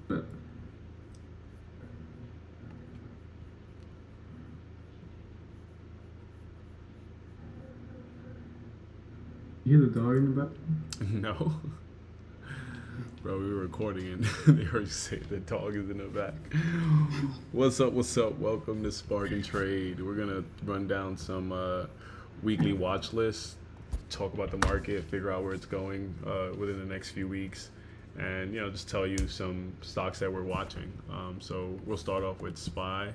But you hear the dog in the back? No, bro, we were recording and they heard you say the dog is in the back. What's up? What's up? Welcome to Spark and Trade. We're gonna run down some weekly watch lists, talk about the market, figure out where it's going within the next few weeks, and just tell you some stocks that we're watching. So we'll start off with Spy,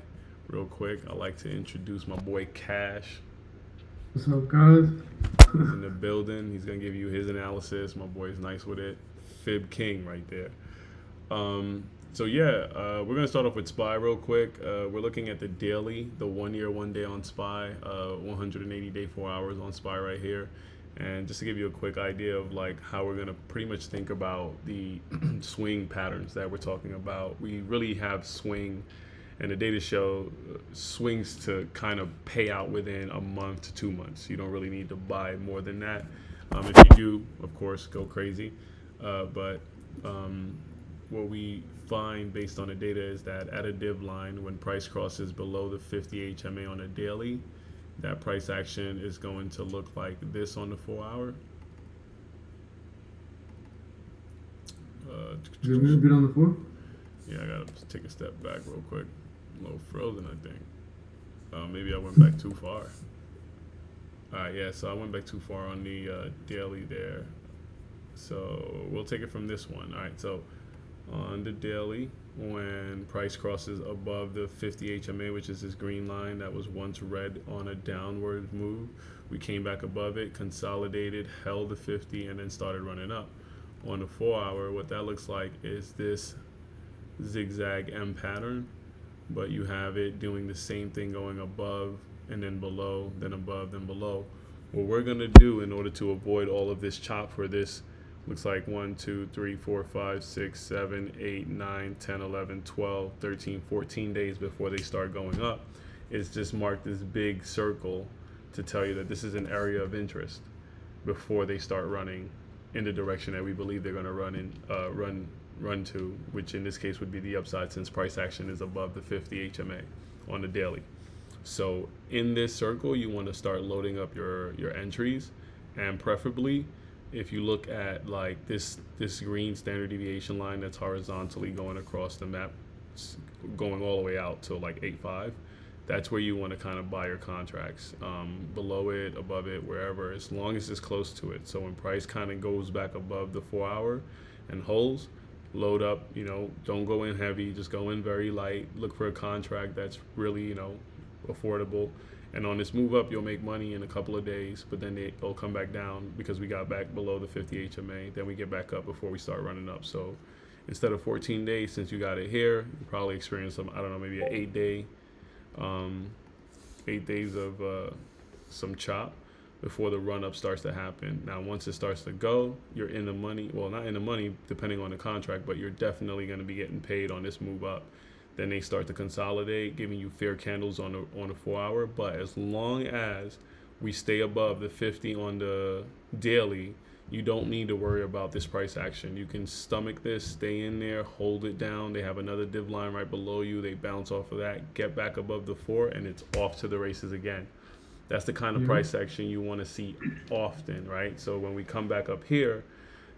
real quick. I like to introduce my boy Cash. What's up, guys? He's in the building. He's gonna give you his analysis. My boy's nice with it. Fib King right there. We're gonna start off with Spy real quick. We're looking at the daily, the 1 year, 1 day on Spy, 180-day 4 hours on Spy right here, and just to give you a quick idea of like how we're gonna pretty much think about the swing patterns that we're talking about. We really have swing, and the data show swings to kind of pay out within a month to 2 months. You don't really need to buy more than that. If you do, of course, go crazy. But what we find based on the data is that at a div line, when price crosses below the 50 HMA on a daily, that price action is going to look like this on the 4 hour. Uh, Is it a bit on the floor? yeah, I gotta take a step back real quick. A little frozen, I think. Maybe I went back too far. All right, yeah, so I went back too far on the daily there. So we'll take it from this one. All right, so on the daily, when price crosses above the 50 HMA, which is this green line that was once red on a downward move, we came back above it, consolidated, held the 50, and then started running up. On the 4 hour, what that looks like is this zigzag M pattern, but you have it doing the same thing going above and then below, then above, then below. What we're going to do in order to avoid all of this chop for this looks like 1, 2, 3, 4, 5, 6, 7, 8, 9, 10, 11, 12, 13, 14 days before they start going up is just mark this big circle to tell you that this is an area of interest before they start running in the direction that we believe they're going to run to, which in this case would be the upside since price action is above the 50 HMA on the daily. So in this circle, you want to start loading up your entries, and preferably if you look at like this green standard deviation line that's horizontally going across the map, going all the way out to like 8.5. That's where you want to kind of buy your contracts. Below it, above it, wherever, as long as it's close to it. So when price kind of goes back above the 4 hour and holds, load up. Don't go in heavy. Just go in very light. Look for a contract that's really affordable. And on this move up, you'll make money in a couple of days, but then they'll come back down because we got back below the 50 HMA. Then we get back up before we start running up. So instead of 14 days, since you got it here, you probably experience some, I don't know, maybe an 8 day, 8 days of some chop before the run up starts to happen. Now, once it starts to go, you're in the money. Well, not in the money, depending on the contract, but you're definitely going to be getting paid on this move up. Then they start to consolidate, giving you fair candles on the 4 hour. But as long as we stay above the 50 on the daily, you don't need to worry about this price action. You can stomach this, stay in there, hold it down. They have another div line right below you. They bounce off of that, get back above the 4, and it's off to the races again. That's the kind of Yeah. price action you want to see often, right? So when we come back up here,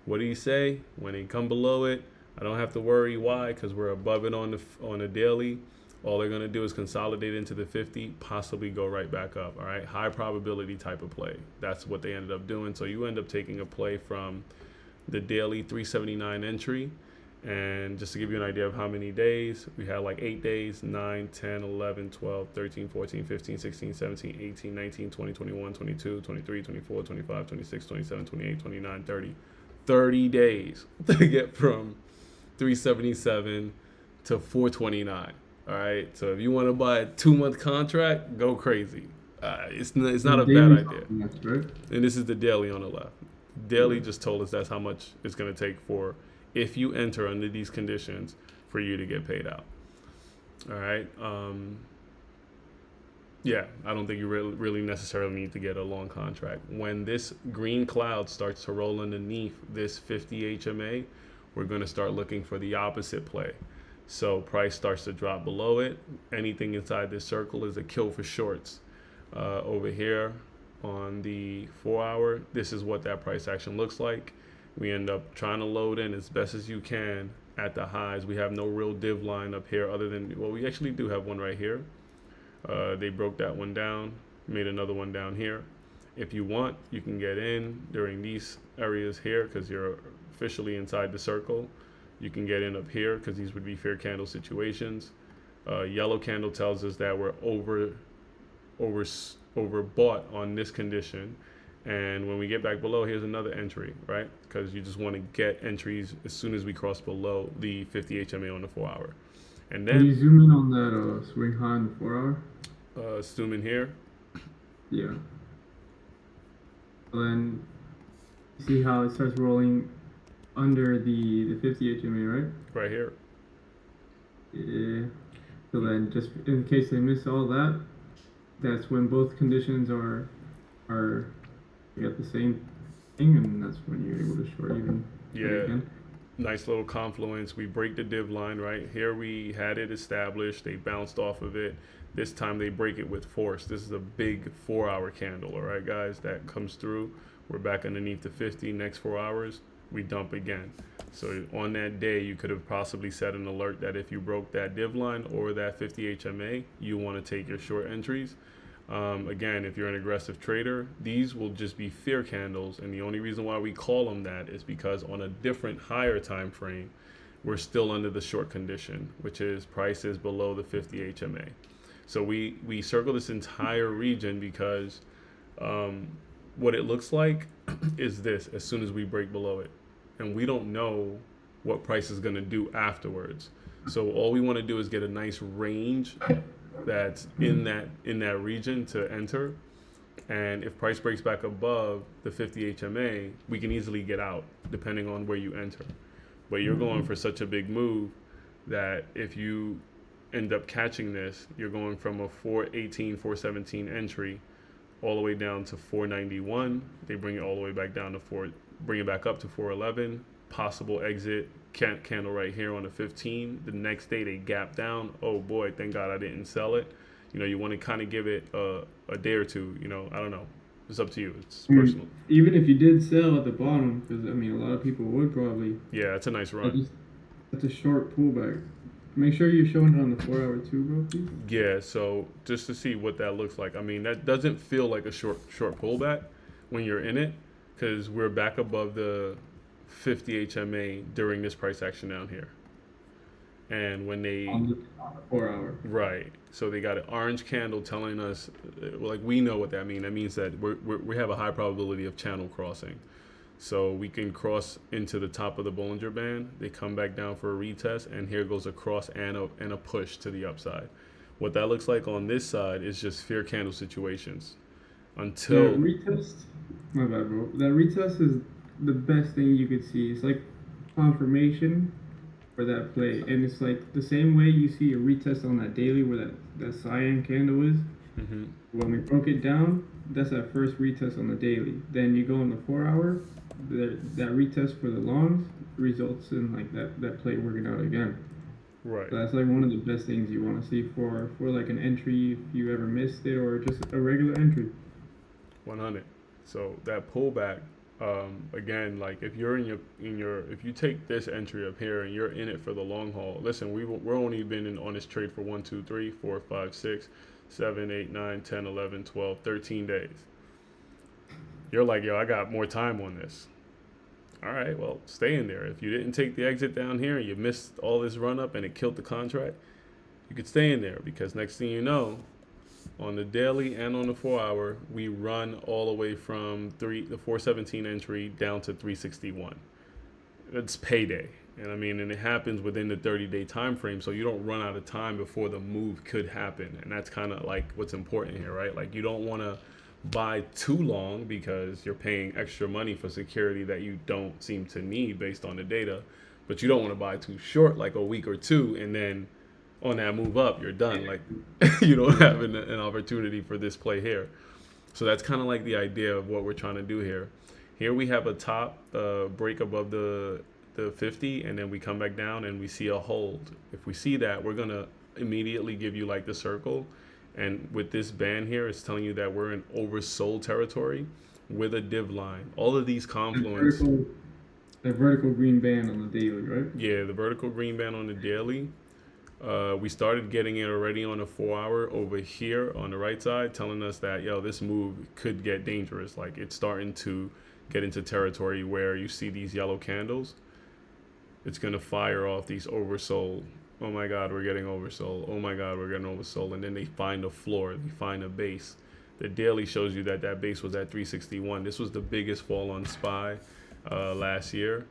what do you say? When they come below it, I don't have to worry. Why? Because we're above it on the daily. All they're gonna do is consolidate into the 50, possibly go right back up. All right, high probability type of play. That's what they ended up doing. So you end up taking a play from the daily 379 entry. And just to give you an idea of how many days, we had like 8 days, 9, 10, 11, 12, 13, 14, 15, 16, 17, 18, 19, 20, 21, 22, 23, 24, 25, 26, 27, 28, 29, 30. 30 days to get from 377 to 429. All right. So if you want to buy a 2 month contract, go crazy. It's not And a bad daily idea. that's right? And this is the daily on the left. Daily just told us that's how much it's going to take for if you enter under these conditions for you to get paid out. All right. Yeah, I don't think you really necessarily need to get a long contract. When this green cloud starts to roll underneath this 50 HMA, we're going to start looking for the opposite play. So price starts to drop below it. Anything inside this circle is a kill for shorts. Over here on the 4 hour, this is what that price action looks like. We end up trying to load in as best as you can at the highs. We have no real div line up here other than, well, we actually do have one right here. They broke that one down, made another one down here. If you want, you can get in during these areas here because you're officially inside the circle. You can get in up here because these would be fair candle situations. Yellow candle tells us that we're overbought on this condition. And when we get back below, here's another entry, right? Because you just want to get entries as soon as we cross below the 50 HMA on the 4 hour. And Can you then zoom in on that swing high on the 4 hour? zoom in here. Yeah. And then you see how it starts rolling under the 50 HMA, right? Right here. Yeah. So then, just in case they miss all that, that's when both conditions are you got the same thing, and that's when you're able to short even. Yeah. Again. Nice little confluence. We break the div line right here. We had it established. They bounced off of it. This time they break it with force. This is a big 4 hour candle. All right, guys, that comes through. We're back underneath the 50. Next 4 hours, we dump again. So on that day, you could have possibly set an alert that if you broke that div line or that 50 HMA, you want to take your short entries. Again, if you're an aggressive trader, these will just be fear candles, and the only reason why we call them that is because on a different higher time frame, we're still under the short condition, which is prices below the 50 HMA. So we circle this entire region because what it looks like is this as soon as we break below it, and we don't know what price is going to do afterwards. So all we want to do is get a nice range that's in that region to enter, and if price breaks back above the 50 HMA, we can easily get out depending on where you enter. But you're going for such a big move that if you end up catching this, you're going from a 418 417 entry all the way down to 491. They bring it all the way back down to bring it back up to 411. Possible exit candle right here on the 15. The next day they gap down. Oh boy, thank God I didn't sell it. You know, you want to kind of give it a day or two. You know, I don't know. It's up to you. It's personal. Even if you did sell at the bottom, because I mean, a lot of people would probably. Yeah, it's a nice run. That's a short pullback. Make sure you're showing it on the 4 hour too, bro, please. Yeah, so just to see what that looks like. I mean, that doesn't feel like a short pullback when you're in it, because we're back above the 50 HMA during this price action down here. And when they on the 4 hour, right, so they got an orange candle telling us, like, we know what that means. That means that we have a high probability of channel crossing. So we can cross into the top of the Bollinger Band. They come back down for a retest, and here goes a cross and a push to the upside. What that looks like on this side is just fear candle situations. Until retest, my bad, bro. That retest is the best thing you could see. It's like confirmation for that play, and it's like the same way you see a retest on that daily where that cyan candle is. Mm-hmm. When we broke it down, that's that first retest on the daily. Then you go on the 4 hour. That retest for the longs results in like that play working out again. Right. So that's like one of the best things you want to see for like an entry if you ever missed it, or just a regular entry. 100. So that pullback, again, like if you're if you take this entry up here and you're in it for the long haul. Listen, we're only been on this trade for 1, 2, 3, 4, 5, 6, 7, 8, 9, 10, 11, 12, 13 days. You're like, yo, I got more time on this. All right, well, stay in there. If you didn't take the exit down here and you missed all this run up and it killed the contract, you could stay in there, because next thing you know, on the daily and on the 4 hour, we run all the way from the 417 entry down to 361. It's payday. And I mean, and it happens within the 30-day time frame, so you don't run out of time before the move could happen. And that's kind of like what's important here, right? Like, you don't want to buy too long because you're paying extra money for security that you don't seem to need based on the data, but you don't want to buy too short, like a week or two, and then on that move up, you're done. Like, you don't have an opportunity for this play here. So that's kind of like the idea of what we're trying to do here. Here we have a top break above the the 50 and then we come back down and we see a hold. If we see that, we're gonna immediately give you like the circle, and with this band here, it's telling you that we're in oversold territory with a div line. All of these The confluence. vertical, the vertical green band on the daily, right? Yeah, the vertical green band on the daily. We started getting it already on a 4 hour over here on the right side, telling us that, yo, this move could get dangerous. Like, it's starting to get into territory where you see these yellow candles. It's going to fire off these oversold. Oh my God, we're getting oversold. Oh my God, we're getting oversold. And then they find a floor, they find a base. The daily shows you that that base was at 361. This was the biggest fall on SPY last year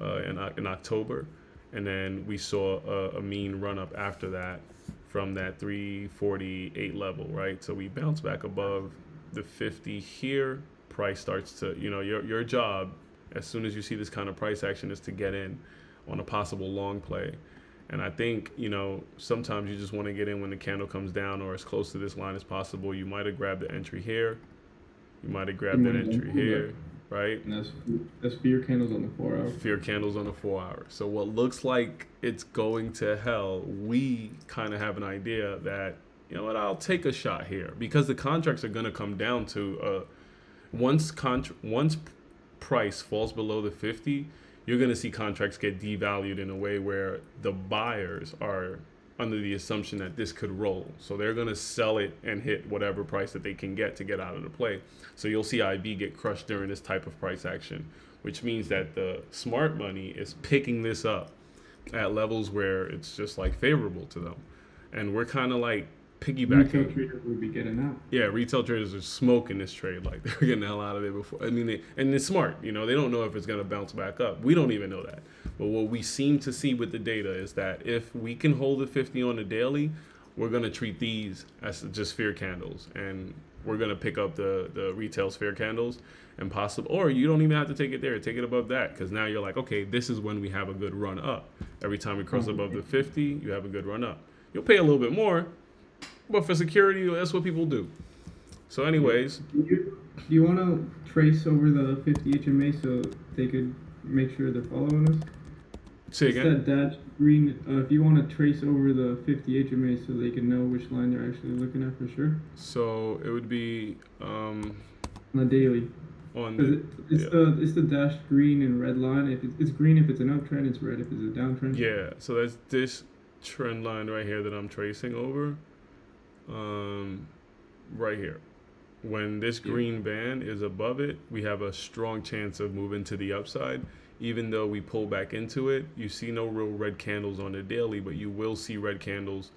in October. And then we saw a mean run up after that from that 348 level, right? So we bounce back above the 50 here. Price starts to, your job as soon as you see this kind of price action is to get in on a possible long play. And I think, sometimes you just want to get in when the candle comes down or as close to this line as possible. You might have grabbed the entry here. You might have grabbed that entry here, right? And that's fear candles on the 4 hour. Fear candles on the 4 hour. So what looks like it's going to hell, we kind of have an idea that, you know what, I'll take a shot here because the contracts are going to come down to once price falls below the 50, you're going to see contracts get devalued in a way where the buyers are under the assumption that this could roll. So they're going to sell it and hit whatever price that they can get to get out of the play. So you'll see IB get crushed during this type of price action, which means that the smart money is picking this up at levels where it's just like favorable to them. And we're kind of like piggybacking. Retail traders would be getting out. Yeah, retail traders are smoking this trade. Like, they're getting the hell out of it before. I mean, and it's smart. They don't know if it's going to bounce back up. We don't even know that. But what we seem to see with the data is that if we can hold the 50 on the daily, we're going to treat these as just fear candles. And we're going to pick up the retail sphere candles and possible, or you don't even have to take it there. Take it above that, because now you're like, okay, this is when we have a good run up. Every time we cross above the 50, you have a good run up. You'll pay a little bit more, but for security, that's what people do. So anyways. Do you want to trace over the 50 HMA so they could make sure they're following us? Say again? It's that dashed green. If you want to trace over the 50 HMA so they can know which line they're actually looking at for sure. So it would be on the daily. It's the dashed green and red line. If it's green if it's an uptrend, it's red if it's a downtrend. Yeah, so that's this trend line right here that I'm tracing over. Right here. When this green band is above it, we have a strong chance of moving to the upside. Even though we pull back into it, you see no real red candles on the daily, but you will see red candles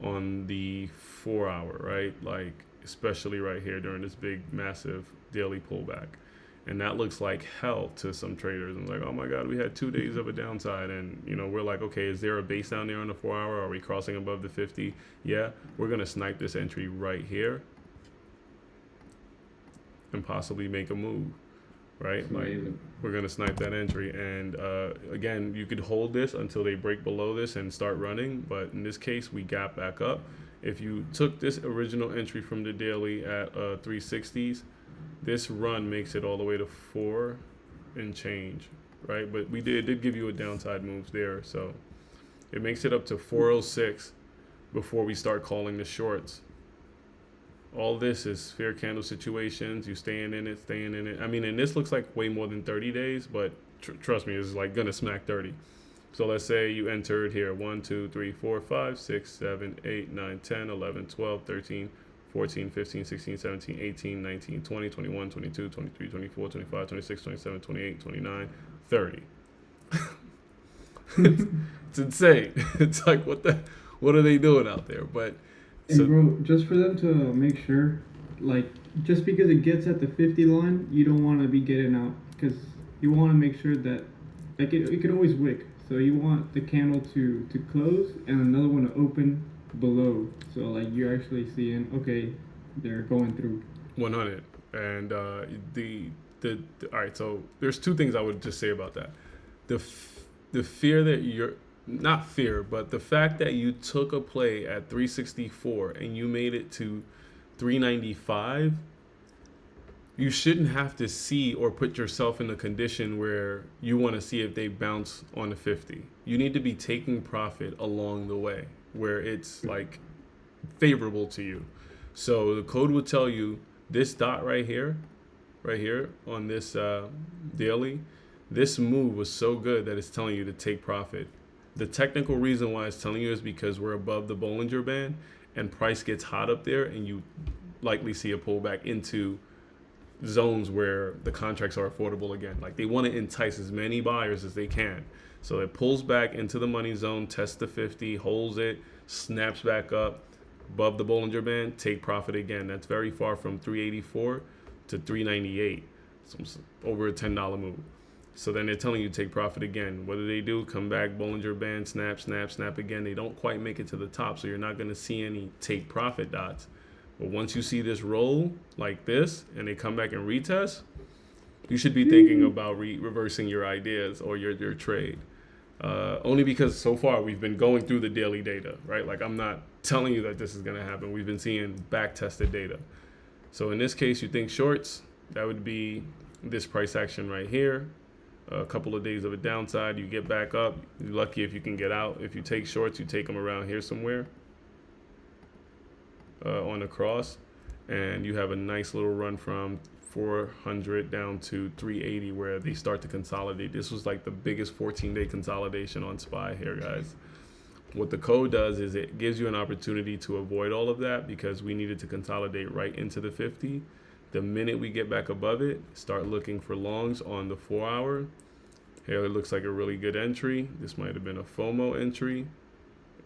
on the 4 hour, right? Like, especially right here during this big, massive daily pullback. And that looks like hell to some traders. And like, oh my God, we had 2 days of a downside. And, we're like, okay, is there a base down there on the 4 hour? Are we crossing above the 50? Yeah, we're going to snipe this entry right here and possibly make a move, right? Like, we're going to snipe that entry. And again, you could hold this until they break below this and start running. But in this case, we gap back up. If you took this original entry from the daily at 360s, this run makes it all the way to 4 and change, right? But it did give you a downside move there. So it makes it up to 406 before we start calling the shorts. All this is fair candle situations. You staying in it. I mean, and this looks like way more than 30 days, but trust me, it's like gonna smack 30. So let's say you entered here 1, 2, 3, 4, 5, 6, 7, 8, 9, 10, 11, 12, 13, 14, 15, 16, 17, 18, 19, 20, 21, 22, 23, 24, 25, 26, 27, 28, 29, 30. It's insane. It's like, what are they doing out there? But and bro, just for them to make sure, like, just because it gets at the 50 line, you don't want to be getting out, because you want to make sure that, like, it could always wick. So you want the candle to close and another one to open below. So like you're actually seeing, okay, they're going through. 100. And the all right. So there's two things I would just say about that. The fear that you're not fear, but the fact that you took a play at 364 and you made it to 395 you shouldn't have to see or put yourself in a condition where you want to see if they bounce on the 50. You need to be taking profit along the way where it's like favorable to you. So the code will tell you this dot right here on this daily, this move was so good that it's telling you to take profit. The technical reason why it's telling you is because we're above the Bollinger Band and price gets hot up there, and you likely see a pullback into zones where the contracts are affordable again. Like they want to entice as many buyers as they can. So it pulls back into the money zone, tests the 50, holds it, snaps back up above the Bollinger Band, take profit again. That's very far from 384 to 398. It's over a $10 move. So then they're telling you to take profit again. What do? Come back, Bollinger Band, snap, snap, snap again. They don't quite make it to the top, so you're not going to see any take profit dots. But once you see this roll like this and they come back and retest, you should be thinking about reversing your ideas or your trade. Only because so far we've been going through the daily data, right? Like I'm not telling you that this is going to happen. We've been seeing back-tested data. So in this case, you think shorts, that would be this price action right here. A couple of days of a downside, you get back up. You're lucky if you can get out. If you take shorts, you take them around here somewhere on the cross, and you have a nice little run from 400 down to 380 where they start to consolidate. This was like the biggest 14-day consolidation on SPY here, guys. What the code does is it gives you an opportunity to avoid all of that because we needed to consolidate right into the 50. The minute we get back above it, start looking for longs on the 4 hour. Here it looks like a really good entry. This might have been a FOMO entry,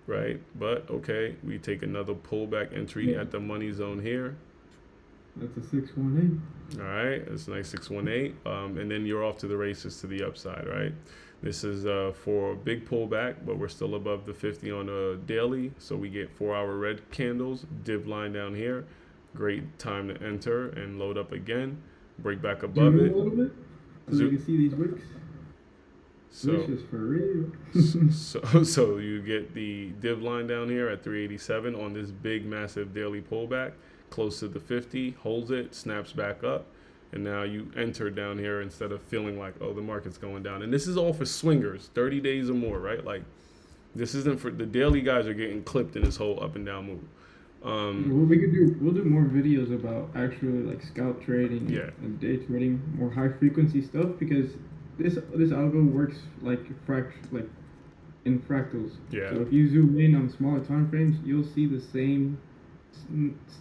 right? But okay, we take another pullback entry at the money zone here. That's a 618. All right, that's a nice 618. And then you're off to the races to the upside, right? This is for a big pullback, but we're still above the 50 on a daily. So we get 4 hour red candles, div line down here. Great time to enter and load up again. Break back above it. A little bit so you can see these wicks. So, this is for real. so you get the div line down here at 387 on this big, massive daily pullback, close to the 50, holds it, snaps back up, and now you enter down here instead of feeling like, oh, the market's going down. And this is all for swingers, 30 days or more, right? Like, this isn't for the daily guys are getting clipped in this whole up and down move. What we could do, we'll do more videos about actually like scalp trading and day trading, more high frequency stuff, because this algo works like in fractals. Yeah. So if you zoom in on smaller time frames, you'll see the same,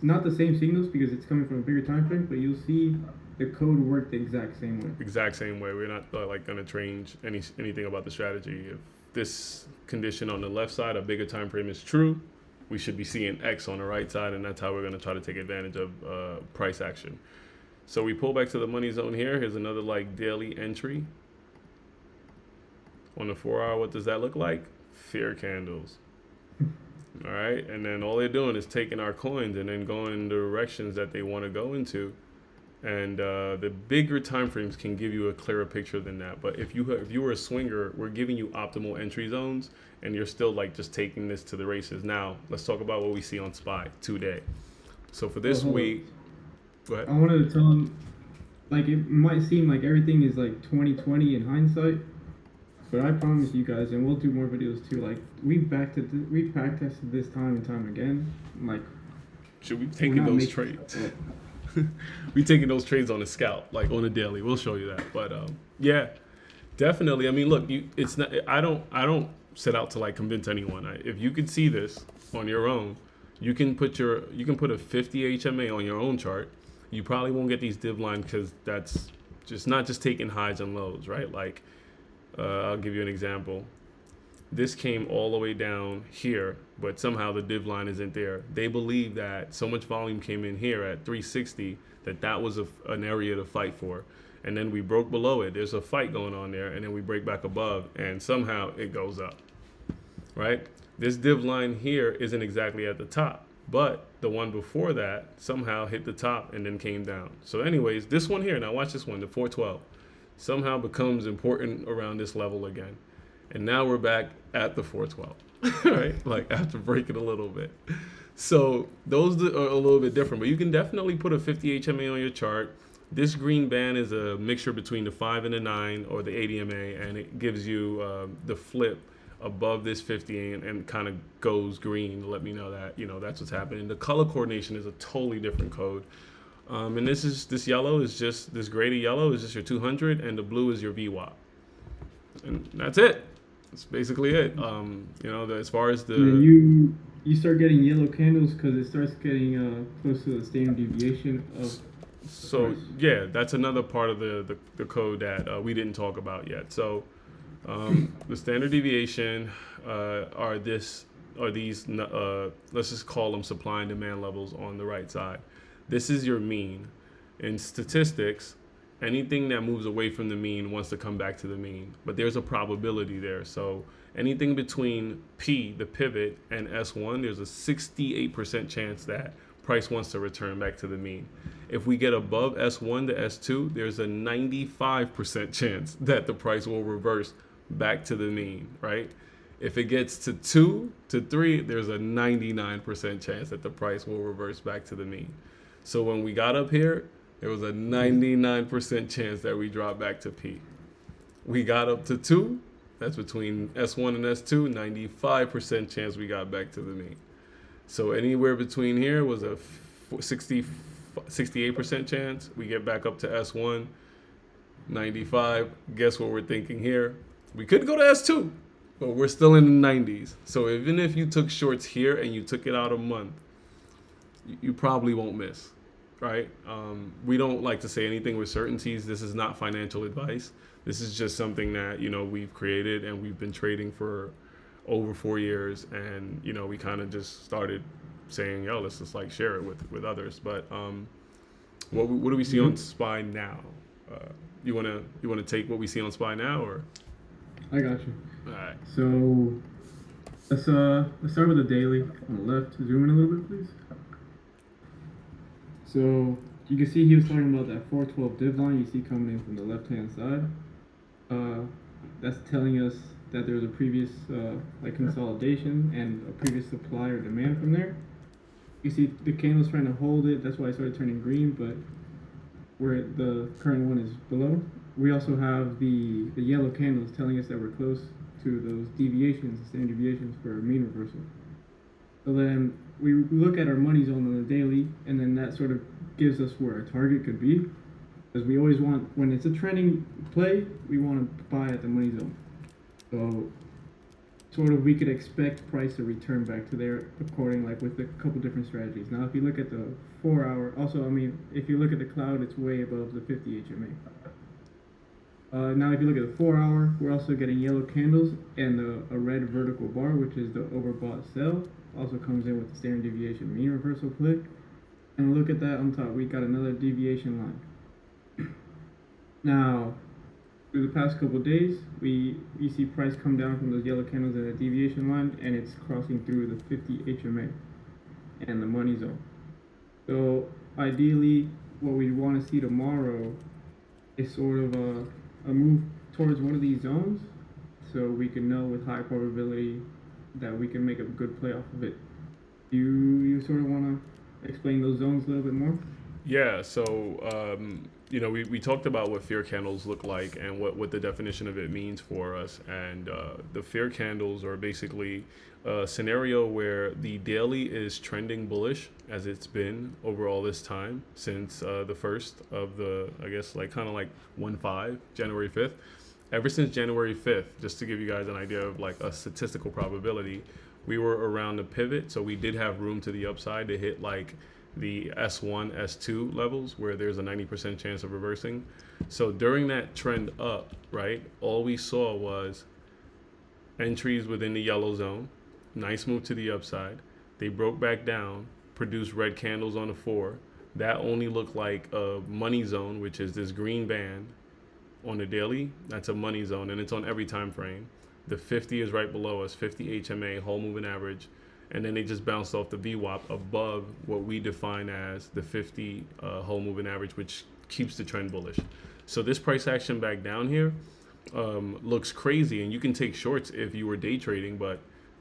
not the same signals because it's coming from a bigger time frame, but you'll see the code work the exact same way. Exact same way. We're not like going to change anything about the strategy. If this condition on the left side, a bigger time frame is true, we should be seeing X on the right side, and that's how we're going to try to take advantage of price action. So we pull back to the money zone here. Here's another like daily entry. On the 4 hour, what does that look like? Fear candles. All right, and then all they're doing is taking our coins and then going in the directions that they want to go into. And the bigger time frames can give you a clearer picture than that. But if you were a swinger, we're giving you optimal entry zones, and you're still like just taking this to the races. Now, let's talk about what we see on SPY today. So for this week, go ahead. I wanted to tell them, like, it might seem like everything is like 2020 in hindsight, but I promise you guys, and we'll do more videos too. Like we've backtested this time and time again. Like, should we be taking those trades? We taking those trades on a scalp, like on a daily. We'll show you that. But yeah, definitely. I mean, look, it's not. I don't set out to like convince anyone. If you could see this on your own, you can put a 50 HMA on your own chart. You probably won't get these div lines because that's just not just taking highs and lows, right? Like, I'll give you an example. This came all the way down here, but somehow the div line isn't there. They believe that so much volume came in here at 360 that was an area to fight for. And then we broke below it. There's a fight going on there, and then we break back above, and somehow it goes up, right? This div line here isn't exactly at the top, but the one before that somehow hit the top and then came down. So anyways, this one here, now watch this one, the 412, somehow becomes important around this level again. And now we're back at the 412, right? Like after breaking a little bit. So those are a little bit different, but you can definitely put a 50 HMA on your chart. This green band is a mixture between the 5 and the 9 or the ADMA, and it gives you the flip above this 50 and kind of goes green to let me know that that's what's happening. The color coordination is a totally different code. And this yellow is just this graded yellow is just your 200, and the blue is your VWAP, and that's it. That's basically it. As far as the you start getting yellow candles because it starts getting close to the standard deviation of. So yeah, that's another part of the code that we didn't talk about yet. So the standard deviation are these let's just call them supply and demand levels on the right side. This is your mean. In statistics, anything that moves away from the mean wants to come back to the mean, but there's a probability there. So anything between P, the pivot, and S1, there's a 68% chance that price wants to return back to the mean. If we get above S1 to S2, there's a 95% chance that the price will reverse back to the mean, right? If it gets to 2 to 3, there's a 99% chance that the price will reverse back to the mean. So when we got up here, there was a 99% chance that we dropped back to P. We got up to 2, that's between S1 and S2, 95% chance we got back to the mean. So anywhere between here was a 68% chance we get back up to S1, 95. Guess what we're thinking here? We could go to S2, but we're still in the 90s. So even if you took shorts here and you took it out a month, you probably won't miss, right? We don't like to say anything with certainties. This is not financial advice. This is just something that, we've created and we've been trading for over 4 years. And, we kind of just started saying, yo, let's just share it with others. But what do we see on SPY now? You wanna take what we see on SPY now, or? I got you. All right. So let's start with the daily on the left. Zoom in a little bit, please. So you can see he was talking about that 412 div line you see coming in from the left hand side. That's telling us that there's a previous consolidation and a previous supply or demand from there. You see the candle's trying to hold it. That's why I started turning green, but where the current one is below. We also have the yellow candles telling us that we're close to those deviations, the standard deviations for a mean reversal. So then we look at our money zone on the daily, and then that sort of gives us where our target could be. Because we always want, when it's a trending play, we want to buy at the money zone. So sort of we could expect price to return back to there according with a couple different strategies. Now if you look at the 4 hour, also if you look at the cloud, it's way above the 50 HMA. Now if you look at the 4 hour, we're also getting yellow candles and a red vertical bar, which is the overbought sell. Also comes in with the standard deviation mean reversal play. And look at that on top, we got another deviation line. Now, through the past couple of days, we see price come down from those yellow candles at a deviation line, and it's crossing through the 50 HMA and the money zone. So ideally, what we want to see tomorrow is sort of a move towards one of these zones, so we can know with high probability that we can make a good play off of it. Do you sort of want to explain those zones a little bit more? Yeah, so we talked about what fear candles look like and what the definition of it means for us. And the fear candles are basically a scenario where the daily is trending bullish, as it's been over all this time since the first of the, I guess, kind of 1/5, January 5th. Ever since January 5th, just to give you guys an idea of a statistical probability, we were around the pivot. So we did have room to the upside to hit the S1, S2 levels where there's a 90% chance of reversing. So during that trend up, right, all we saw was entries within the yellow zone, nice move to the upside. They broke back down, produced red candles on the 4. That only looked like a money zone, which is this green band on the daily. That's a money zone, and it's on every time frame. The 50 is right below us, 50 HMA, whole moving average. And then they just bounced off the VWAP above what we define as the 50 whole moving average, which keeps the trend bullish. So this price action back down here looks crazy, and you can take shorts if you were day trading, but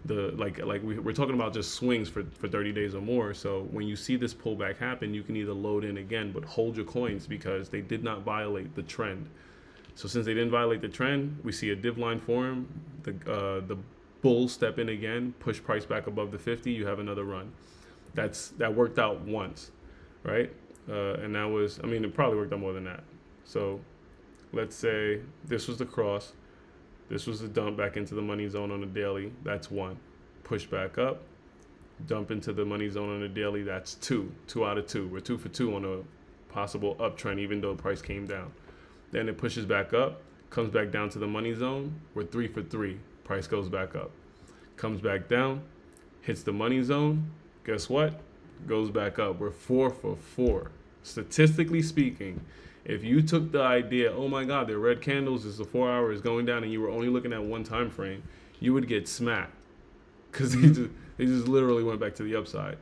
we're talking about just swings for 30 days or more. So when you see this pullback happen, you can either load in again, but hold your coins because they did not violate the trend. So since they didn't violate the trend, we see a div line form. The bulls step in again, push price back above the 50. You have another run. That worked out once, right? And that was, I mean, it probably worked out more than that. So let's say this was the cross. This was the dump back into the money zone on the daily. That's one. Push back up. Dump into the money zone on the daily. That's two. 2 out of 2. We're 2 for 2 on a possible uptrend, even though the price came down. Then it pushes back up, comes back down to the money zone. We're 3 for 3. Price goes back up. Comes back down, hits the money zone. Guess what? Goes back up. We're 4 for 4. Statistically speaking, if you took the idea, oh my God, they're red candles, it's the 4 hour is going down, and you were only looking at one time frame, you would get smacked because they just literally went back to the upside.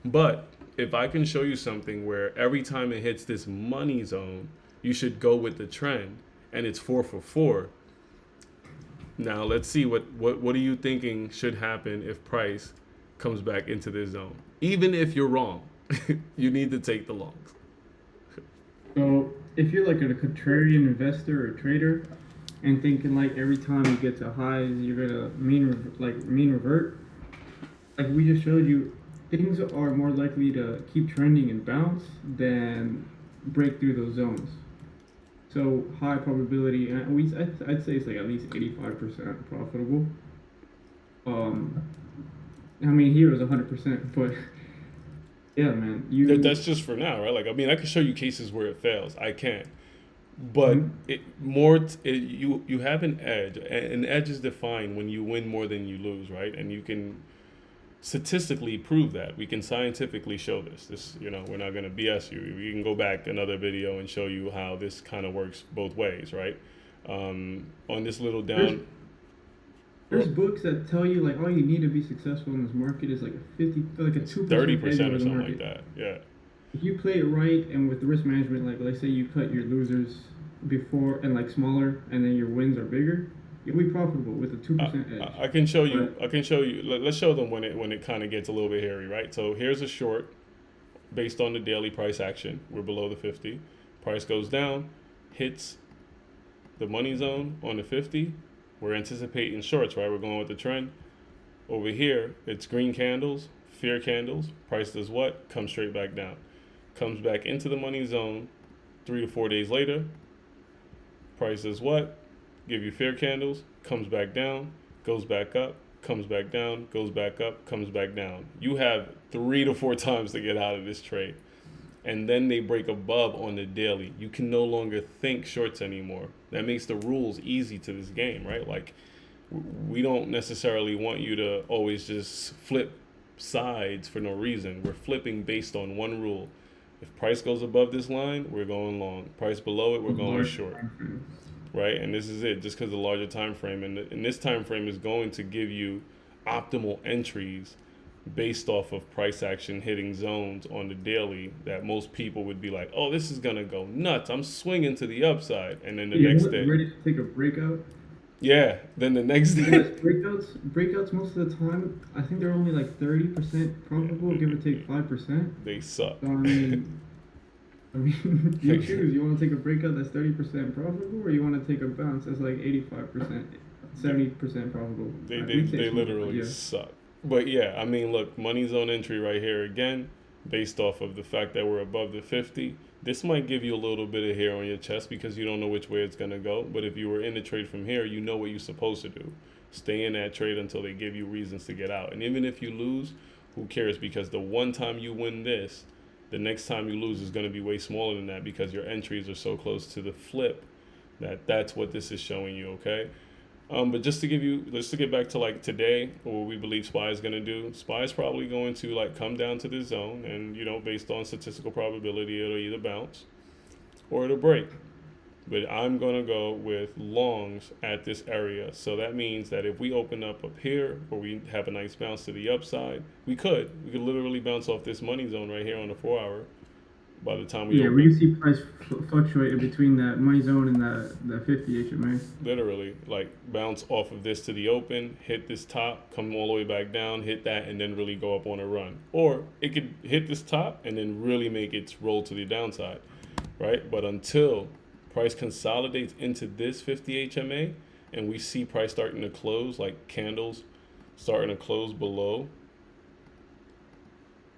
But if I can show you something where every time it hits this money zone, you should go with the trend, and it's 4 for 4. Now let's see what are you thinking should happen if price comes back into this zone? Even if you're wrong, you need to take the longs. So if you're like a contrarian investor or trader and thinking like every time you get to highs you're gonna mean revert, like we just showed you, things are more likely to keep trending and bounce than break through those zones. So high probability, and I'd say it's like at least 85% profitable. I mean here it was 100%, but yeah, man, That's just for now, right? Like, I mean, I can show you cases where it fails. I can, but you have an edge. An edge is defined when you win more than you lose, right? And you can statistically prove that. We can scientifically show this. We're not going to BS you. We can go back another video and show you how this kind of works both ways, right? On this little down. There's books that tell you like all you need to be successful in this market is like a 2% 30% or something market. like that. Yeah. If you play it right and with the risk management, like let's say you cut your losers before and like smaller, and then your wins are bigger, you'll be profitable with a 2% edge. I can show you. I can show you. Let's show them when it kind of gets a little bit hairy, right? So here's a short based on the daily price action. We're below the 50. Price goes down, hits the money zone on the 50. We're anticipating shorts, right? We're going with the trend. Over here, it's green candles, fear candles. Price does what? Comes straight back down. Comes back into the money zone 3 to 4 days later. Price does what? Give you fear candles, comes back down, goes back up, comes back down, goes back up, comes back down. You have 3 to 4 times to get out of this trade. And then they break above on the daily. You can no longer think shorts anymore. That makes the rules easy to this game, right? Like, we don't necessarily want you to always just flip sides for no reason. We're flipping based on one rule. If price goes above this line, we're going long. Price below it, we're going short. Right? And this is it, just because the larger time frame. And this time frame is going to give you optimal entries based off of price action hitting zones on the daily that most people would be like, oh, this is going to go nuts. I'm swinging to the upside. And then the next day. Ready to take a breakout? Yeah. Then the next day. Breakouts most of the time, I think they're only like 30% profitable, give or take 5%. They suck. So, I mean, you choose. You want to take a breakout that's 30% profitable, or you want to take a bounce that's like 85%, 70% profitable? They literally suck. But yeah, I mean, look, money zone entry right here again, based off of the fact that we're above the 50. This might give you a little bit of hair on your chest because you don't know which way it's going to go. But if you were in the trade from here, you know what you're supposed to do. Stay in that trade until they give you reasons to get out. And even if you lose, who cares? Because the one time you win this, the next time you lose is going to be way smaller than that because your entries are so close to the flip that's what this is showing you, okay? But just to get back to like today, or what we believe SPY is going to do, SPY is probably going to like come down to this zone and, based on statistical probability, it'll either bounce or it'll break. But I'm going to go with longs at this area. So that means that if we open up here or we have a nice bounce to the upside, we could literally bounce off this money zone right here on the 4 hour, by the time we Yeah, we open. see price fluctuate in between that money zone and that 50 HMA. Literally, like bounce off of this to the open, hit this top, come all the way back down, hit that, and then really go up on a run. Or it could hit this top and then really make its roll to the downside, right? But until price consolidates into this 50 HMA and we see price starting to close, like candles starting to close below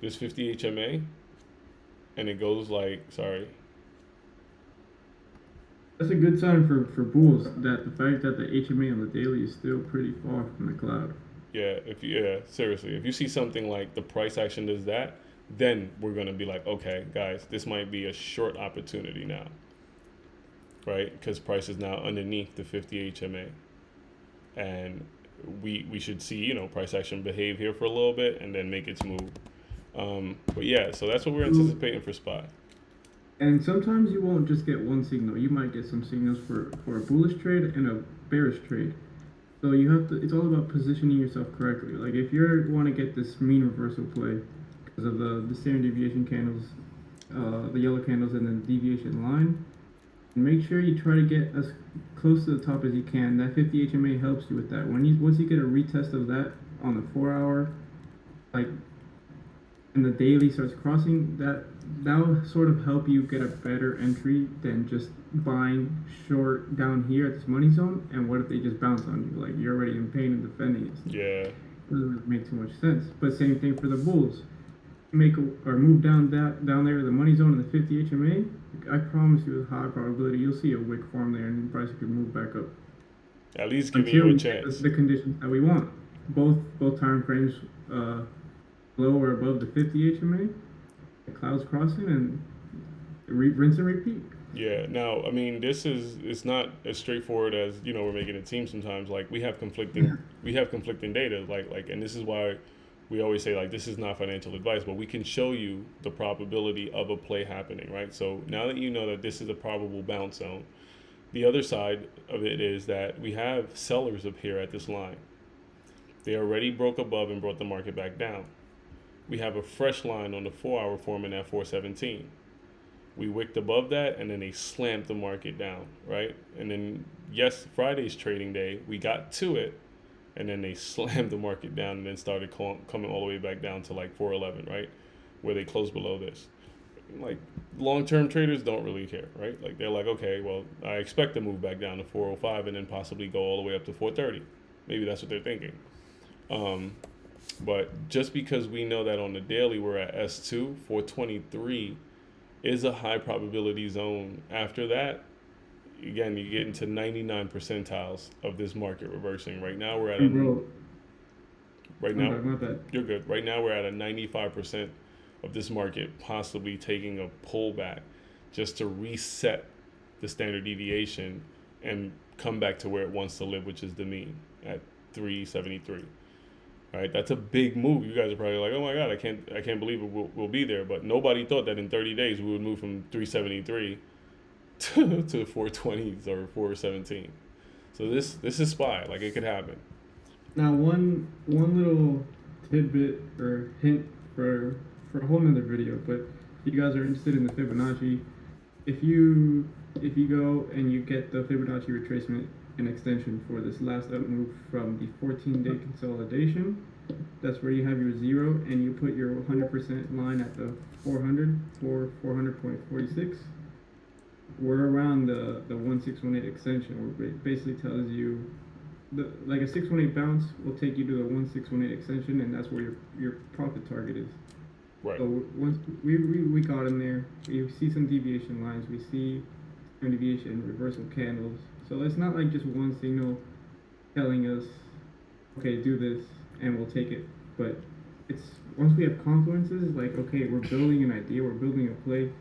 this 50 HMA, and it goes like, sorry, That's a good sign for bulls that the fact that the HMA on the daily is still pretty far from the cloud. yeah, seriously, if you see something like the price action does that, then we're gonna be like, okay, guys, this might be a short opportunity now, right? Because price is now underneath the 50 HMA, and we should see price action behave here for a little bit and then make its move. But yeah, so that's what we're anticipating for SPY. And sometimes you won't just get one signal. You might get some signals for a bullish trade and a bearish trade. So you have to. It's all about positioning yourself correctly. Like if you want to get this mean reversal play because of the standard deviation candles, the yellow candles, and then the deviation line, make sure you try to get as close to the top as you can. That 50 HMA helps you with that. Once you get a retest of that on the 4 hour, like, and the daily starts crossing that, that'll sort of help you get a better entry than just buying short down here at this money zone. And what if they just bounce on you? Like you're already in pain and defending it. Yeah, Doesn't make too much sense. But same thing for the bulls. Or move down there to the money zone in the 50 HMA. I promise you, with high probability, you'll see a wick form there, and the price could move back up at least giving until you a we get chance. the conditions that we want. Both time frames below or above the 50 HMA. The clouds crossing and rinse and repeat. Yeah. Now, I mean, it's not as straightforward as we're making it seem sometimes. Like we have conflicting data. Like, and this is why we always say like this is not financial advice, but we can show you the probability of a play happening, right? So now that you know that this is a probable bounce zone, the other side of it is that we have sellers up here at this line. They already broke above and brought the market back down. We have a fresh line on the 4 hour forming at 417. We wicked above that and then they slammed the market down, right? And then yes, Friday's trading day, we got to it and then they slammed the market down and then started coming all the way back down to like 411, right? Where they closed below this. Like long-term traders don't really care, right? Like they're like, okay, well, I expect to move back down to 405 and then possibly go all the way up to 430. Maybe that's what they're thinking. But just because we know that on the daily we're at S2, 423 is a high probability zone. After that, again, you get into 99 percentiles of this market reversing. Right now we're at My bad. you're good. Right now we're at a 95% of this market possibly taking a pullback just to reset the standard deviation and come back to where it wants to live, which is the mean at 373. Right, that's a big move. You guys are probably like, "Oh my God, I can't believe we'll be there." But nobody thought that in 30 days we would move from 373 to 420s or 417. So this is SPY. Like it could happen. Now, one little tidbit or hint for a whole nother video, but if you guys are interested in the Fibonacci, if you go and you get the Fibonacci retracement and extension for this last up move from the 14-day consolidation, that's where you have your 0 and you put your 100% line at the 400.46. We're around the 1618 extension, where it basically tells you like a 618 bounce will take you to the 1618 extension, and that's where your profit target is. Right. So once we got in there, we see some deviation lines, we see standard deviation, reversal candles. So it's not like just one signal telling us, okay, do this, and we'll take it. But it's once we have confluences, like, okay, we're building an idea, we're building a play.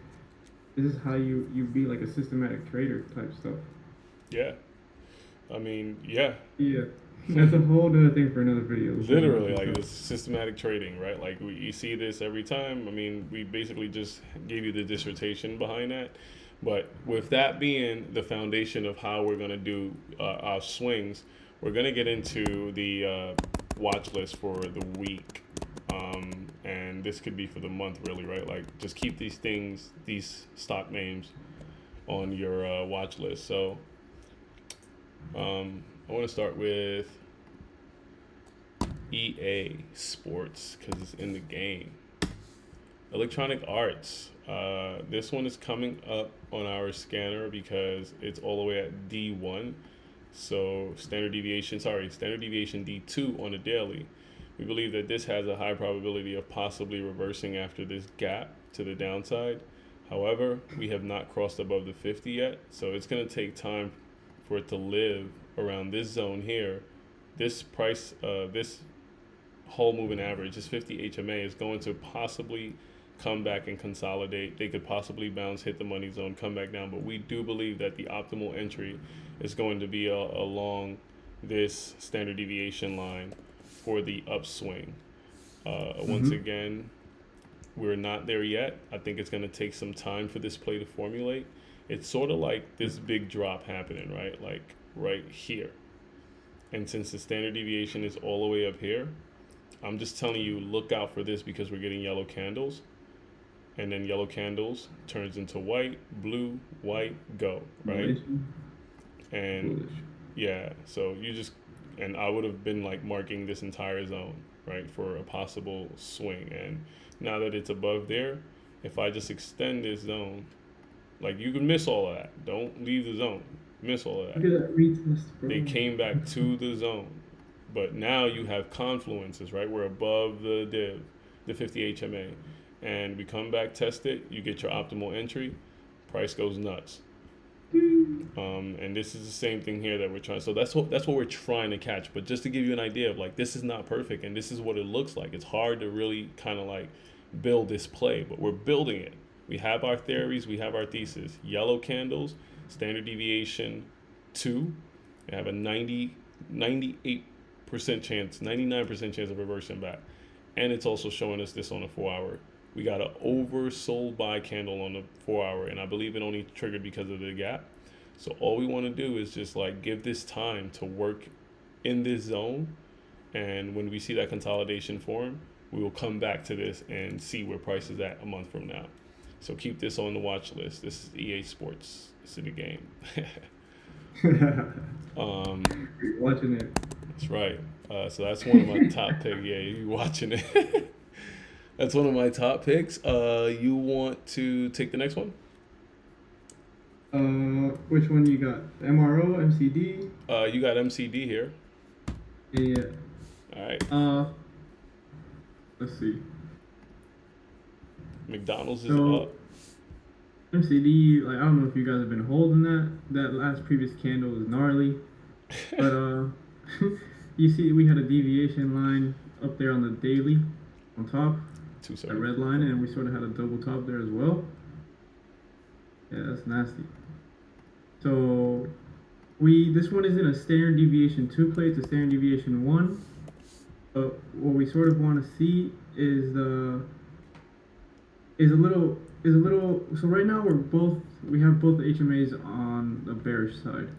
This is how you be like a systematic trader type stuff. Yeah. I mean, yeah. Yeah. That's a whole other thing for another video. Literally, like this systematic trading, right? Like you see this every time. I mean, we basically just gave you the dissertation behind that. But with that being the foundation of how we're going to do our swings, we're going to get into the watch list for the week. And this could be for the month, really, right? Like, just keep these stock names on your watch list. So, I want to start with EA Sports because it's in the game. Electronic Arts. This one is coming up on our scanner because it's all the way at D1. So standard deviation D2 on the daily. We believe that this has a high probability of possibly reversing after this gap to the downside. However, we have not crossed above the 50 yet, so it's going to take time for it to live around this zone here. This price, this whole moving average, this 50 HMA is going to possibly come back and consolidate. They could possibly bounce, hit the money zone, come back down, but we do believe that the optimal entry is going to be along this standard deviation line for the upswing. Once again, we're not there yet. I think it's going to take some time for this play to formulate. It's sort of like this big drop happening, right? Like right here. And since the standard deviation is all the way up here, I'm just telling you, look out for this because we're getting yellow candles. And then yellow candles turns into white, blue, white, go, right? And yeah, so and I would have been like marking this entire zone, right, for a possible swing. And now that it's above there, if I just extend this zone, like you can miss all of that. Don't leave the zone. Miss all of that. Look at that retest, bro. They came back to the zone. But now you have confluences, right? We're above the div, the 50 HMA. And we come back, test it, you get your optimal entry, price goes nuts. And this is the same thing here that we're trying. So that's what we're trying to catch. But just to give you an idea of like, this is not perfect and this is what it looks like. It's hard to really kind of like build this play, but we're building it. We have our theories, we have our thesis. Yellow candles, standard deviation 2. We have a 98% chance, 99% chance of reversing back. And it's also showing us this on a 4-hour. We got an oversold buy candle on the 4-hour, and I believe it only triggered because of the gap. So all we want to do is just like give this time to work in this zone, and when we see that consolidation form, we will come back to this and see where price is at a month from now. So keep this on the watch list. This is EA Sports. It's in the game. You're watching it. That's right. So that's one of my top picks. Yeah, you watching it. That's one of my top picks. You want to take the next one? Which one you got? MRO, MCD? You got MCD here. Yeah. All right. Let's see. McDonald's is So, up. MCD, like I don't know if you guys have been holding that. That last previous candle is gnarly. But you see we had a deviation line up there on the daily on top. A red line, and we sort of had a double top there as well. Yeah, that's nasty. So this one isn't a standard deviation 2 play, it's a standard deviation 1. But what we sort of want to see is a little so right now we have both HMAs on the bearish side.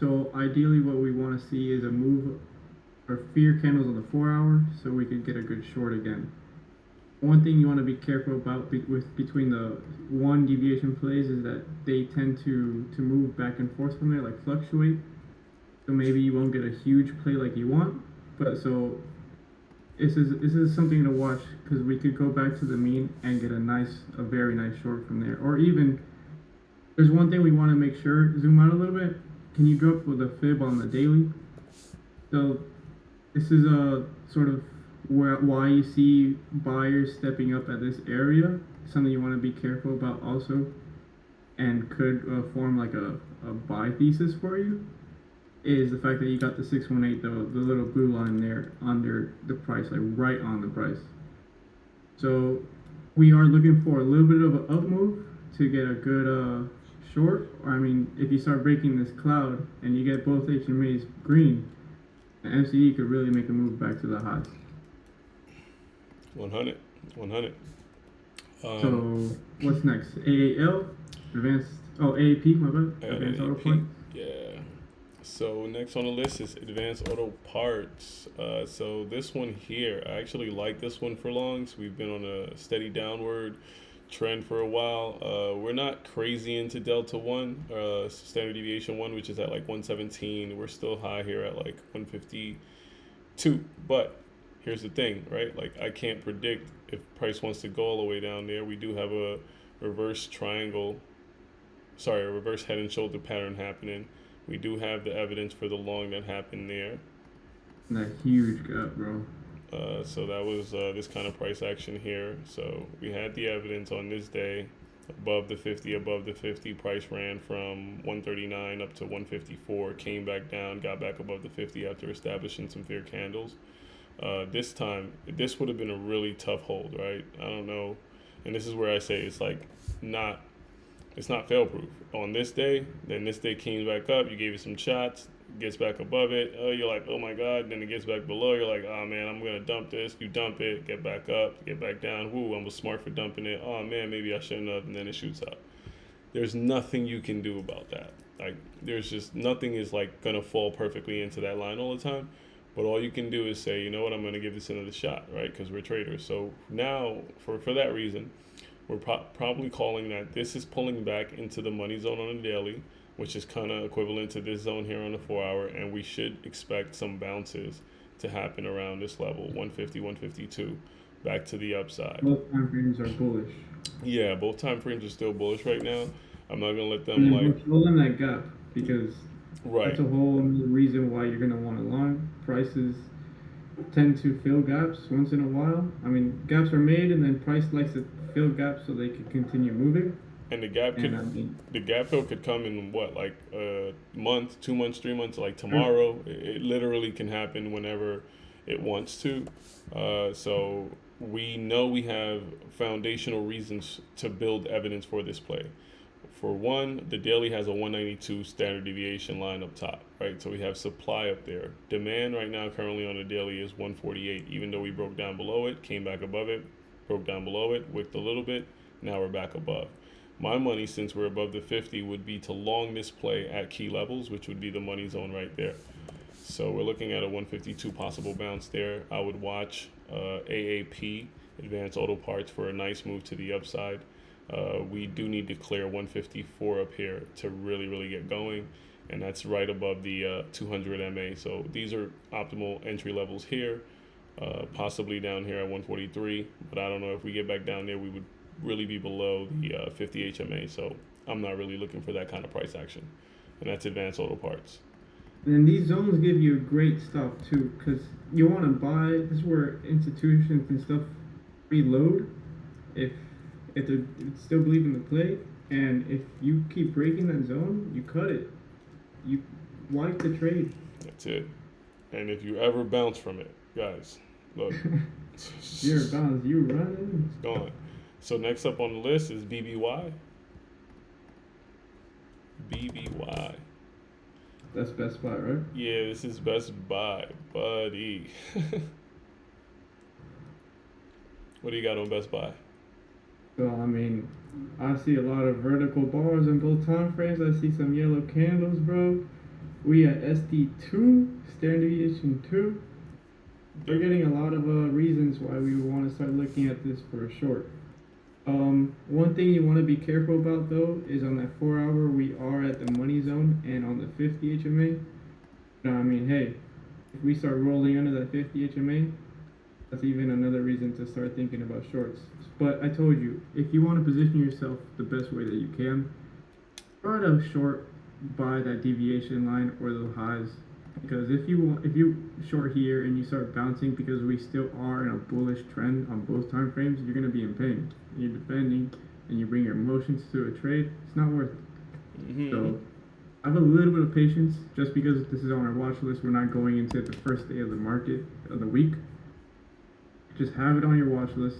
So ideally what we want to see is a move or fear candles on the 4-hour so we could get a good short again. One thing you want to be careful about between the 1 deviation plays is that they tend to move back and forth from there, like fluctuate. So maybe you won't get a huge play like you want, but so this is something to watch because we could go back to the mean and get a very nice short from there. Or even there's one thing we want to make sure, zoom out a little bit. Can you go up with a fib on the daily? So this is a sort of why you see buyers stepping up at this area. Something you want to be careful about also, and could form like a buy thesis for you, is the fact that you got the 618, the little blue line there under the price, like right on the price. So we are looking for a little bit of an up move to get a good short. Or I mean, if you start breaking this cloud and you get both HMAs green, the MCD could really make a move back to the highs. 100. So what's next? AAL, advanced. Oh, AAP. My bad. Advanced auto point. Yeah. So next on the list is Advanced Auto Parts. So this one here, I actually like this one for longs. We've been on a steady downward trend for a while. We're not crazy into Delta One, standard deviation one, which is at like 117. We're still high here at like 152. But here's the thing, right? Like I can't predict if price wants to go all the way down there. We do have a reverse triangle, sorry, a reverse head and shoulder pattern happening. We do have the evidence for the long that happened there. That huge gap, bro. So that was this kind of price action here. So we had the evidence on this day above the 50, above the 50. Price ran from 139 up to 154, came back down, got back above the 50 after establishing some fair candles. This time, this would have been a really tough hold, right? I don't know. And this is where I say it's not fail proof. On this day, then this day came back up, you gave it some shots, gets back above it, you're like, oh my god, then it gets back below, you're like, oh man, I'm gonna dump this, you dump it, get back up, get back down, whoo, I was smart for dumping it, oh man, maybe I shouldn't have, and then it shoots up. There's nothing you can do about that. Like, there's just nothing is like gonna fall perfectly into that line all the time. But all you can do is say, you know what, I'm gonna give this another shot, right? Because we're traders. So now, for that reason, we're probably calling that this is pulling back into the money zone on the daily, which is kind of equivalent to this zone here on the 4 hour, and we should expect some bounces to happen around this level, 150, 152, back to the upside. Both time frames are bullish. Yeah, both time frames are still bullish right now. I'm not gonna let them And like then fill in that gap because right. that's a whole new reason why you're gonna want to long. Prices tend to fill gaps once in a while. I mean, gaps are made, and then price likes to fill gaps so they can continue moving. And the gap the gap fill could come in what, like a month, 2 months, 3 months, like tomorrow. It literally can happen whenever it wants to. So we know we have foundational reasons to build evidence for this play. For one, the daily has a 192 standard deviation line up top, right? So we have supply up there. Demand right now currently on the daily is 148, even though we broke down below it, came back above it, broke down below it, wicked a little bit, now we're back above. My money, since we're above the 50, would be to long this play at key levels, which would be the money zone right there. So we're looking at a 152 possible bounce there. I would watch AAP, Advanced Auto Parts, for a nice move to the upside. We do need to clear 154 up here to really get going, and that's right above the 200 MA. So these are optimal entry levels here, possibly down here at 143, but I don't know if we get back down there, we would really be below the 50 HMA. So I'm not really looking for that kind of price action, and that's Advanced Auto Parts. And these zones give you great stuff too, because you want to buy. This is where institutions and stuff reload if they still believe in the play, and if you keep breaking that zone, you cut it. You wipe the trade. That's it. And if you ever bounce from it, guys, look. You're bounce, you running. It's gone. So next up on the list is BBY. BBY. That's Best Buy, right? Yeah, this is Best Buy, buddy. What do you got on Best Buy? So, I mean, I see a lot of vertical bars in both time frames. I see some yellow candles, bro. We at SD2, standard deviation 2. We're getting a lot of reasons why we want to start looking at this for a short. One thing you want to be careful about, though, is on that 4 hour, we are at the money zone, and on the 50 HMA. I mean, hey, if we start rolling under that 50 HMA, that's even another reason to start thinking about shorts. But I told you, if you want to position yourself the best way that you can, try to short by that deviation line or the highs. Because if you short here and you start bouncing, because we still are in a bullish trend on both time frames, you're gonna be in pain. You're defending, and you bring your emotions to a trade. It's not worth it. Mm-hmm. So have a little bit of patience. Just because this is on our watch list, we're not going into the first day of the market of the week. Just have it on your watch list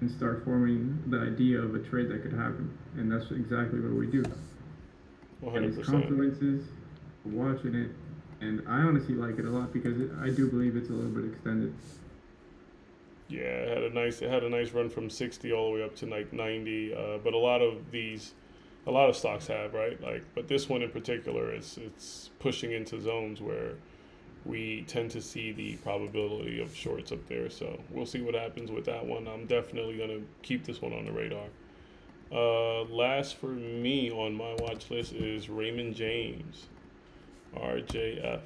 and start forming the idea of a trade that could happen. And that's exactly what we do. 100%. These confluences, watching it, and I honestly like it a lot because I do believe it's a little bit extended. Yeah, it had a nice run from 60 all the way up to like 90. But a lot of these A lot of stocks have, right? Like, but this one in particular is it's pushing into zones where we tend to see the probability of shorts up there. So we'll see what happens with that one. I'm definitely gonna keep this one on the radar. Last for me on my watch list is Raymond James, RJF.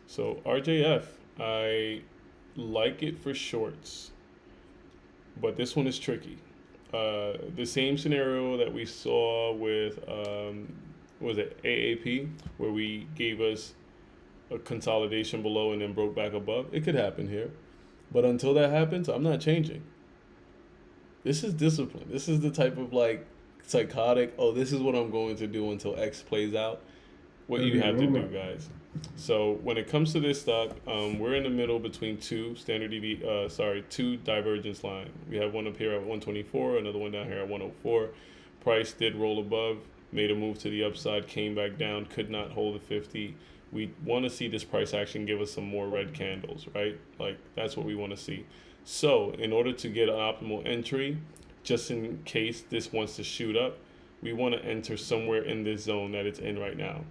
So RJF, I like it for shorts, but this one is tricky. The same scenario that we saw with was it AAP, where we gave us a consolidation below and then broke back above. It could happen here, but until that happens, I'm not changing. This is discipline. This is the type of like psychotic. Oh, this is what I'm going to do until X plays out. What That'd you be a have to do, robot. guys. So when it comes to this stock, we're in the middle between two divergence line. We have one up here at 124, another one down here at 104. Price did roll above, made a move to the upside, came back down, could not hold the 50. We want to see this price action give us some more red candles, right? Like that's what we want to see. So in order to get an optimal entry, just in case this wants to shoot up, we want to enter somewhere in this zone that it's in right now.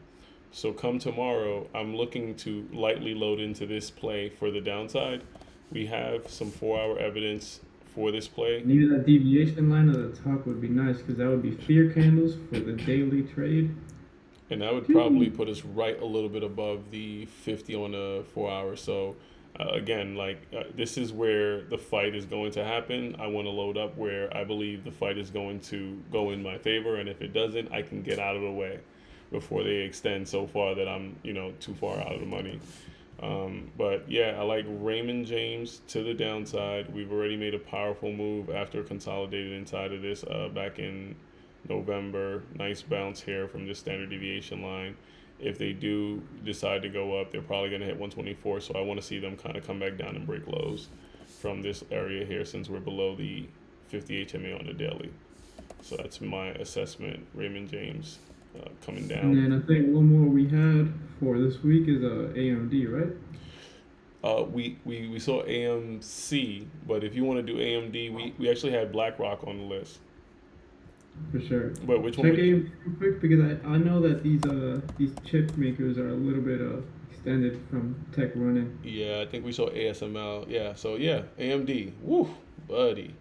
So come tomorrow, I'm looking to lightly load into this play for the downside. We have some 4 hour evidence for this play, Maybe that deviation line at the top would be nice because that would be fear candles for the daily trade. and that would probably put us right a little bit above the 50 on the 4 hour. So again, this is where the fight is going to happen. I want to load up where I believe the fight is going to go in my favor, and if it doesn't, I can get out of the way before they extend so far that I'm, too far out of the money. But yeah, I like Raymond James to the downside. We've already made a powerful move after consolidated inside of this back in November. Nice bounce here from this standard deviation line. If they do decide to go up, they're probably going to hit 124. So I want to see them kind of come back down and break lows from this area here since we're below the 50 HMA on the daily. So that's my assessment. Raymond James coming And down. then I think one more we had for this week is AMD, right? We saw AMC, but if you want to do AMD, we actually had BlackRock on the list. For sure. But which one? Check AMD real quick because I know that these chip makers are a little bit extended from tech running. Yeah, I think we saw ASML. Yeah, so yeah, AMD. Woo, buddy.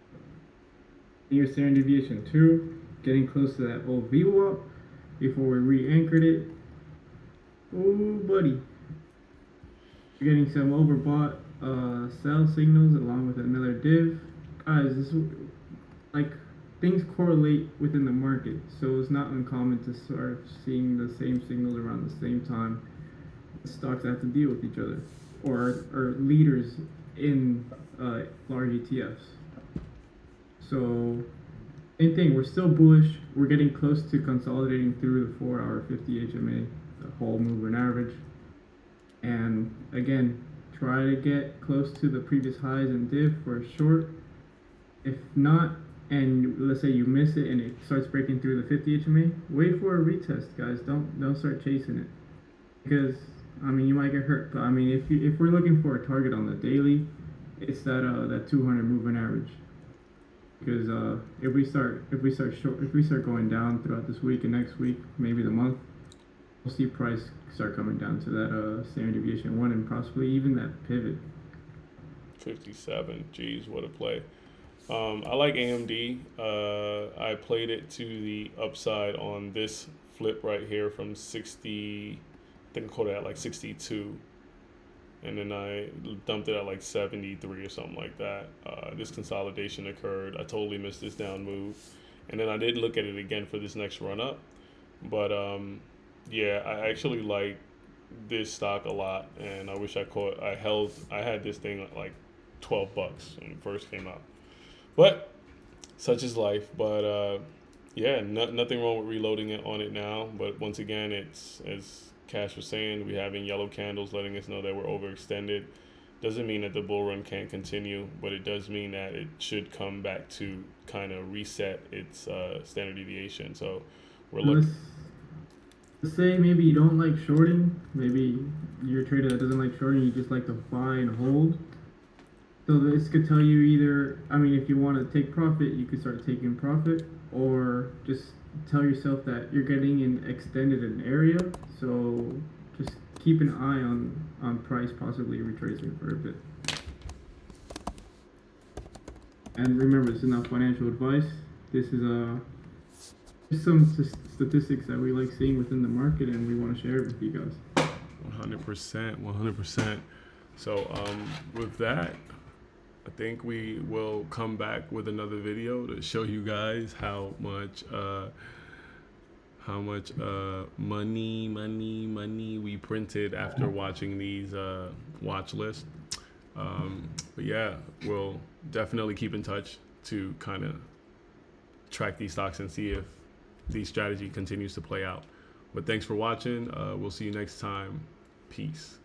Near standard deviation 2, getting close to that old VWAP before we re-anchored it. Oh, buddy. We're getting some overbought sell signals along with another div. Guys, this is like things correlate within the market, so it's not uncommon to start seeing the same signals around the same time. Stocks have to deal with each other, or are leaders in large ETFs. So, same thing. We're still bullish. We're getting close to consolidating through the 4 hour 50 HMA, the whole moving average. And again, try to get close to the previous highs and div for a short. If not, and let's say you miss it and it starts breaking through the 50 HMA, wait for a retest, guys. Don't start chasing it because you might get hurt. But if we're looking for a target on the daily, it's that 200 moving average. Because if we start going down throughout this week and next week, maybe the month, we'll see price start coming down to that standard deviation 1 and possibly even that pivot. 57. Jeez, what a play. I like AMD. I played it to the upside on this flip right here from 60. I think I called it at like 62. And then I dumped it at like 73 or something like that. This consolidation occurred. I totally missed this down move. And then I did look at it again for this next run up. But yeah, I actually like this stock a lot. And I wish I had this thing at like $12 when it first came out. But such is life. But yeah, nothing wrong with reloading it on it now. But once again, it's as Cash was saying, we're having yellow candles letting us know that we're overextended. Doesn't mean that the bull run can't continue, but it does mean that it should come back to kind of reset its standard deviation. So we're looking. Let's say maybe you don't like shorting. Maybe you're a trader that doesn't like shorting. You just like to buy and hold. So this could tell you either, I mean, if you want to take profit, you could start taking profit, or just tell yourself that you're getting an extended an area. So just keep an eye on price possibly retracing for a bit. And remember, this is not financial advice. This is just some statistics that we like seeing within the market, and we want to share it with you guys. 100%, 100%. So with that, I think we will come back with another video to show you guys how much money we printed after watching these watch lists. But yeah, we'll definitely keep in touch to kind of track these stocks and see if the strategy continues to play out. But thanks for watching. We'll see you next time. Peace.